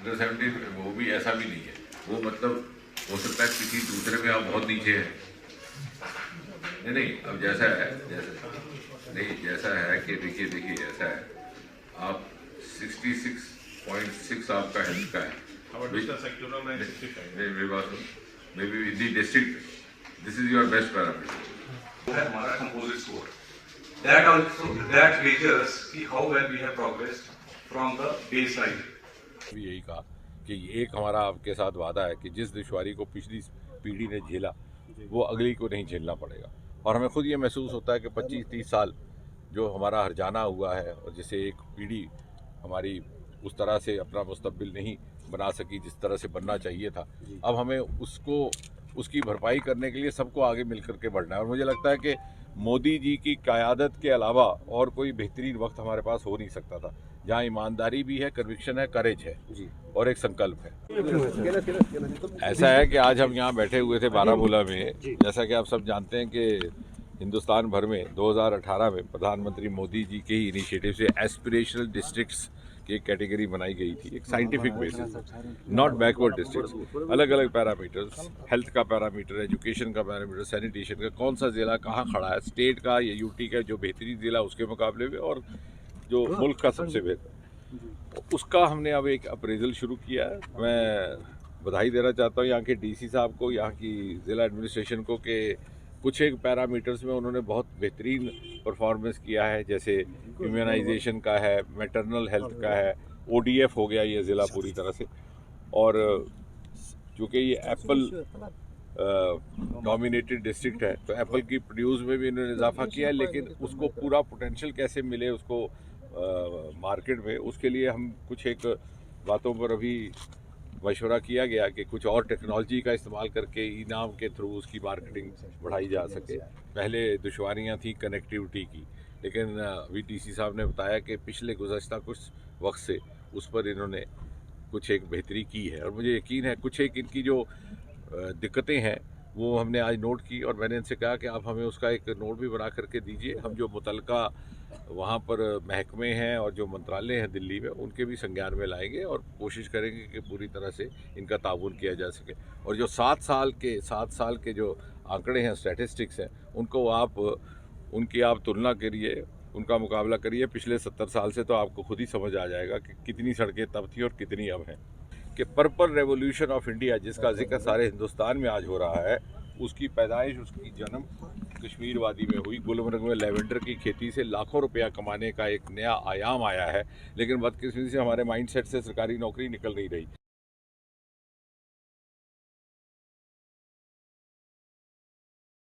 Under 17 वो भी ऐसा भी नहीं है, वो मतलब हो सकता है किसी दूसरे में आप बहुत नीचे हैं। नहीं नहीं, अब जैसा है, जैसा है कि देखिए ऐसा है, आप 66.6 आपका हेल्थ का है, may be in the district this is your best parameter. है हमारा composite score, that also that measures कि how well we have progressed from the baseline। भी यही कहा कि एक हमारा आपके साथ वादा है कि जिस दुश्वारी को पिछली पीढ़ी ने झेला वो अगली को नहीं झेलना पड़ेगा। और हमें खुद ये महसूस होता है कि 25-30 साल जो हमारा हरजाना हुआ है और जिसे एक पीढ़ी हमारी उस तरह से अपना मुस्तकबिल नहीं बना सकी जिस तरह से बनना चाहिए था, अब हमें उसकी भरपाई करने के लिए सबको आगे मिल करके बढ़ना है। और मुझे लगता है कि मोदी जी की क़यादत के अलावा और कोई बेहतरीन वक्त हमारे पास हो नहीं सकता था, जहाँ ईमानदारी भी है, कन्विक्शन है, करेज है और एक संकल्प है। ऐसा है कि आज हम यहाँ बैठे हुए थे बारामूला में, जैसा कि आप सब जानते हैं कि हिंदुस्तान भर में 2018 में प्रधानमंत्री मोदी जी के ही इनिशिएटिव से एस्पिरेशनल डिस्ट्रिक्ट्स की एक कैटेगरी बनाई गई थी, एक scientific basis, not backward districts, अलग अलग पैरामीटर्स, हेल्थ का पैरामीटर, एजुकेशन का पैरामीटर, सैनिटेशन का, कौन सा ज़िला कहाँ खड़ा है, स्टेट का या यूटी का जो बेहतरीन ज़िला उसके मुकाबले में और जो मुल्क का सबसे बेहतर, उसका हमने अब एक अप्रेजल शुरू किया है। मैं बधाई देना चाहता हूँ यहाँ के डीसी साहब को, यहाँ की ज़िला एडमिनिस्ट्रेशन को कि कुछ एक पैरामीटर्स में उन्होंने बहुत बेहतरीन परफॉर्मेंस किया है, जैसे इम्यूनाइजेशन का है, मैटरनल हेल्थ का है, ओडीएफ हो गया ये ज़िला पूरी तरह से। और चूँकि ये एप्पल डोमिनेटेड डिस्ट्रिक्ट है तो एप्पल की प्रोड्यूस में भी इन्होंने इजाफा किया है, लेकिन उसको पूरा पोटेंशियल कैसे मिले उसको मार्केट में, उसके लिए हम कुछ एक बातों पर अभी मशवरा किया गया कि कुछ और टेक्नोलॉजी का इस्तेमाल करके इनाम के थ्रू उसकी मार्केटिंग बढ़ाई जा सके। पहले दुश्वारियां थी कनेक्टिविटी की, लेकिन अभी डीसी साहब ने बताया कि पिछले गुज़श्ता कुछ वक्त से उस पर इन्होंने कुछ एक बेहतरी की है और मुझे यकीन है कुछ एक इनकी जो दिक्कतें हैं वो हमने आज नोट की और मैंने इनसे कहा कि आप हमें उसका एक नोट भी बना करके दीजिए। हम जो मुतलका वहाँ पर महकमे हैं और जो मंत्रालय हैं दिल्ली में उनके भी संज्ञान में लाएंगे और कोशिश करेंगे कि पूरी तरह से इनका ताउन किया जा सके। और जो 7 साल के जो आंकड़े हैं, स्टैटिस्टिक्स हैं, उनको उनकी आप तुलना करिए, उनका मुकाबला करिए पिछले 70 साल से, तो आपको खुद ही समझ आ जाएगा कि कितनी सड़कें तब थी और कितनी अब हैं। कि पर्पल रेवोल्यूशन ऑफ इंडिया जिसका जिक्र सारे हिंदुस्तान में आज हो रहा है, उसकी पैदाइश, उसकी जन्म कश्मीर वादी में हुई। गुलमर्ग में लेवेंडर की खेती से लाखों रुपया कमाने का एक नया आयाम आया है, लेकिन बदकिस्मती से हमारे माइंडसेट से सरकारी नौकरी निकल नहीं रही।